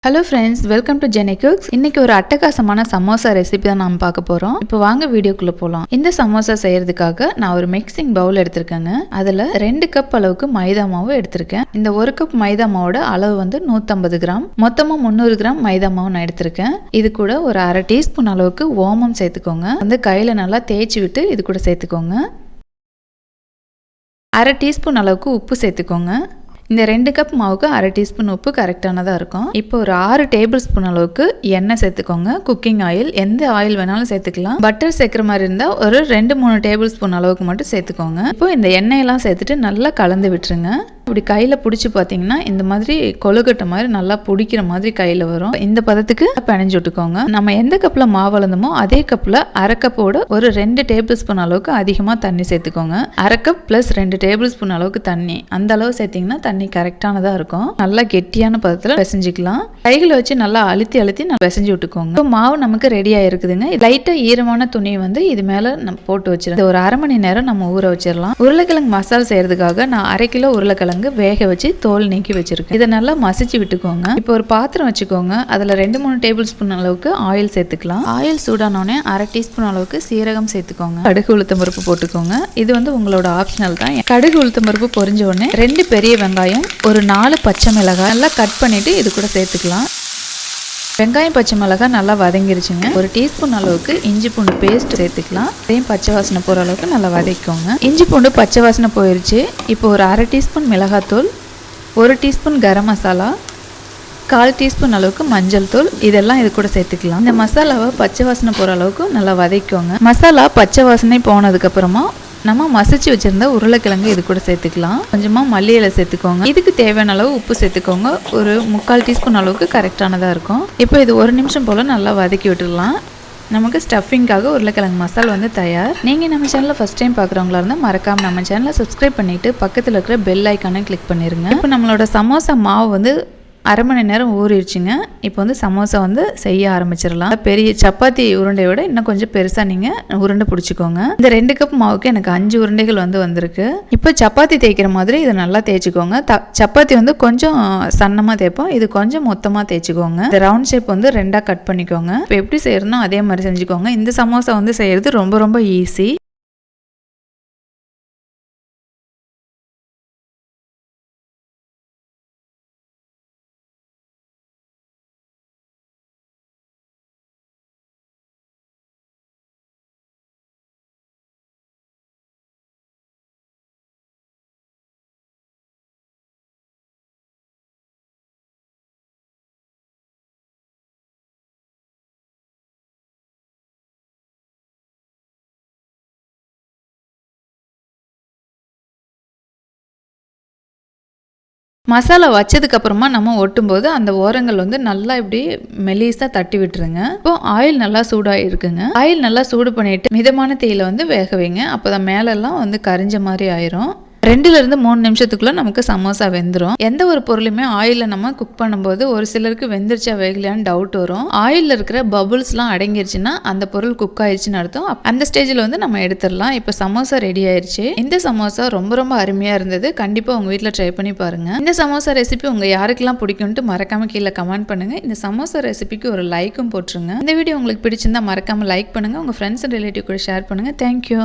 Hello friends, welcome to Jenny cooks. இன்னைக்கு ஒரு அட்டகாசமான சமோசா ரெசிபி தான் நாம் பார்க்க போகிறோம். இப்போ வாங்க வீடியோக்குள்ளே போகலாம். இந்த சமோசா செய்யறதுக்காக நான் ஒரு மிக்சிங் பவுல் எடுத்திருக்கேங்க. அதில் 2 கப் அளவுக்கு மைதா மாவு எடுத்திருக்கேன். இந்த 1 கப் மைதா மாவோட அளவு வந்து 150 கிராம். மொத்தமாக 300 கிராம் மைதா மாவு நான் எடுத்திருக்கேன். இது கூட ஒரு அரை டீஸ்பூன் அளவுக்கு ஓமம் சேர்த்துக்கோங்க. வந்து கையில் நல்லா தேய்ச்சி விட்டு இது கூட சேர்த்துக்கோங்க. அரை டீஸ்பூன் அளவுக்கு உப்பு சேர்த்துக்கோங்க. இந்த 2 கப் மாவுக்கு அரை டீஸ்பூன் உப்பு கரெக்டானதாக இருக்கும். இப்போ ஒரு 6 டேபிள் ஸ்பூன் அளவுக்கு எண்ணெய் சேர்த்துக்கோங்க. குக்கிங் ஆயில், எந்த ஆயில் வேணாலும் சேர்த்துக்கலாம். பட்டர் சேர்க்குற மாதிரி இருந்தால் ஒரு 2-3 டேபிள் ஸ்பூன் அளவுக்கு மட்டும் சேர்த்துக்கோங்க. இப்போ இந்த எண்ணெயெல்லாம் சேர்த்துட்டு நல்லா கலந்து விட்டுருங்க. இப்படி கையில் பிடிச்சி பார்த்தீங்கன்னா இந்த மாதிரி கொழுக்கட்டை மாதிரி நல்லா பிடிக்கிற மாதிரி கையில் வரும். இந்த பதத்துக்கு பிணைஞ்சு விட்டுக்கோங்க. நம்ம எந்த கப்பில் மாவு அளந்தமோ அதே கப்பில் அரை கப்போட ஒரு 2 டேபிள் ஸ்பூன் அளவுக்கு அதிகமாக தண்ணி சேர்த்துக்கோங்க. அரை கப் ப்ளஸ் 2 டேபிள் ஸ்பூன் அளவுக்கு தண்ணி, அந்த அளவு சேர்த்திங்கன்னா தண்ணி கரெக்டானதாக இருக்கும். நல்லா கெட்டியான பதத்தில் பிசைஞ்சிக்கலாம். கைகளை வச்சு நல்லா அழுத்தி பிசைஞ்சு விட்டுக்கோங்க. இப்போ மாவு நமக்கு ரெடியாக இருக்குதுங்க. லைட்டாக ஈரமான துணியை வந்து இது மேலே நம்ம போட்டு வச்சிருக்கோம். ஒரு அரை மணி நேரம் நம்ம ஊற வச்சிடலாம். உருளைக்கிழங்கு மசாலா செய்யறதுக்காக நான் 1/2 கிலோ உருளைக்கிழங்கு வேக வச்சு தோல் நீக்கி வச்சிருக்கேன். இதை நல்லா மசிச்சு விட்டுக்கோங்க. இப்போ ஒரு பாத்திரம் வச்சுக்கோங்க. அதில் 2-3 டேபிள் ஸ்பூன் அளவுக்கு ஆயில் சேர்த்துக்கலாம். ஆயில் சூடானோடனே அரை டீஸ்பூன் அளவுக்கு சீரகம் சேர்த்துக்கோங்க. கடுகு உளுத்தம் பருப்பு போட்டுக்கோங்க. இது வந்து உங்களோட ஆப்ஷனல் தான். கடுகு உளுத்தம் பருப்பு பொரிஞ்ச உடனே 2 பெரிய வெங்காயம், ஒரு 4 பச்சை மிளகாய் நல்லா கட் பண்ணிட்டு இது கூட சேர்த்துக்கலாம். வெங்காயம் பச்சை மிளகாய் நல்லா வதங்கிருச்சுங்க. ஒரு டீஸ்பூன் அளவுக்கு இஞ்சி பூண்டு பேஸ்ட் சேர்த்துக்கலாம். அதையும் பச்சை வாசனை போகிற அளவுக்கு நல்லா வதக்கிக்கோங்க. இஞ்சி பூண்டு பச்சை வாசனை போயிடுச்சு. இப்போ ஒரு அரை டீஸ்பூன் மிளகாத்தூள், 1 டீஸ்பூன் கரம் மசாலா, 1/4 டீஸ்பூன் அளவுக்கு மஞ்சள் தூள், இதெல்லாம் இது கூட சேர்த்துக்கலாம். இந்த மசாலாவை பச்சை வாசனை போகிற அளவுக்கு நல்லா வதக்கிக்கோங்க. மசாலா பச்சை வாசனை போனதுக்கப்புறமா நம்ம மசிச்சு வச்சிருந்த உருளைக்கிழங்கு இது கூட சேர்த்துக்கலாம். கொஞ்சமாக மல்லி இலை சேர்த்துக்கோங்க. இதுக்கு தேவையான அளவு உப்பு சேர்த்துக்கோங்க. ஒரு 3/4 டீஸ்பூன் அளவுக்கு கரெக்டானதாக இருக்கும். இப்போ இது 1 நிமிஷம் போல் நல்லா வதக்கி விட்டுடலாம். நமக்கு ஸ்டஃபிங்காக உருளைக்கிழங்கு மசாலா வந்து தயார். நீங்கள் நம்ம சேனலில் ஃபஸ்ட் டைம் பார்க்குறவங்களா இருந்தால் மறக்காமல் நம்ம சேனலை சப்ஸ்கிரைப் பண்ணிவிட்டு பக்கத்தில் இருக்கிற பெல் ஐக்கானை கிளிக் பண்ணிடுங்க. இப்போ நம்மளோட சமோசா மாவு வந்து அரை மணி நேரம் ஊறிடுச்சுங்க. இப்போ வந்து சமோசா வந்து செய்ய ஆரம்பிச்சிடலாம். பெரிய சப்பாத்தி உருண்டையோட இன்னும் கொஞ்சம் பெருசாக நீங்கள் உருண்டை பிடிச்சிக்கோங்க. இந்த 2 கப் மாவுக்கு எனக்கு 5 உருண்டைகள் வந்திருக்கு. இப்போ சப்பாத்தி தேய்க்கிற மாதிரி இதை நல்லா தேய்ச்சிக்கோங்க. சப்பாத்தி வந்து கொஞ்சம் சன்னமாக தேய்ப்போம், இது கொஞ்சம் மொத்தமாக தேய்ச்சிக்கோங்க. இந்த ரவுண்ட் ஷேப் வந்து 2ஆக கட் பண்ணிக்கோங்க. இப்போ எப்படி செய்யறதுனோ அதே மாதிரி செஞ்சுக்கோங்க. இந்த சமோசா வந்து செய்யறது ரொம்ப ரொம்ப ஈஸி. மசாலா வச்சதுக்கு அப்புறமா நம்ம ஒட்டும்போது அந்த ஓரங்கள் வந்து நல்லா இப்படி மெலிசா தட்டி விட்டுருங்க. இப்போ ஆயில் நல்லா சூடாகி இருக்குங்க. ஆயில் நல்லா சூடு பண்ணிட்டு மிதமான தீயில வந்து வேக வைங்க. அப்போதான் மேலெல்லாம் வந்து கரிஞ்ச மாதிரி ஆயிரும். 2-3 நிமிஷத்துக்குள்ள நமக்கு சமோசா வெந்துடும். எந்த ஒரு பொருளுமே ஆயில நம்ம குக் பண்ணும்போது ஒரு சிலருக்கு வெந்துருச்சா வேகலையான்னு டவுட் வரும். ஆயில்ல இருக்கிற பபுள்ஸ்லாம் அடங்கிருச்சுன்னா அந்த பொருள் குக் ஆயிடுச்சுன்னு அர்த்தம். அந்த ஸ்டேஜில் வந்து நம்ம எடுத்துடலாம். இப்போ சமோசா ரெடி ஆயிடுச்சு. இந்த சமோசா ரொம்ப ரொம்ப அருமையா இருந்தது. கண்டிப்பா உங்க வீட்டில் ட்ரை பண்ணி பாருங்க. இந்த சமோசா ரெசிபி உங்க யாருக்கெல்லாம் பிடிக்கும்ட்டு மறக்காம கீழே கமெண்ட் பண்ணுங்க. இந்த சமோசா ரெசிபிக்கு ஒரு லைக்கும் போட்டுருங்க. இந்த வீடியோ உங்களுக்கு பிடிச்சிருந்தா மறக்காம லைக் பண்ணுங்க. உங்க ஃப்ரெண்ட்ஸ் அண்ட் ரிலேட்டிவ் கூட ஷேர் பண்ணுங்க. தேங்க்யூ.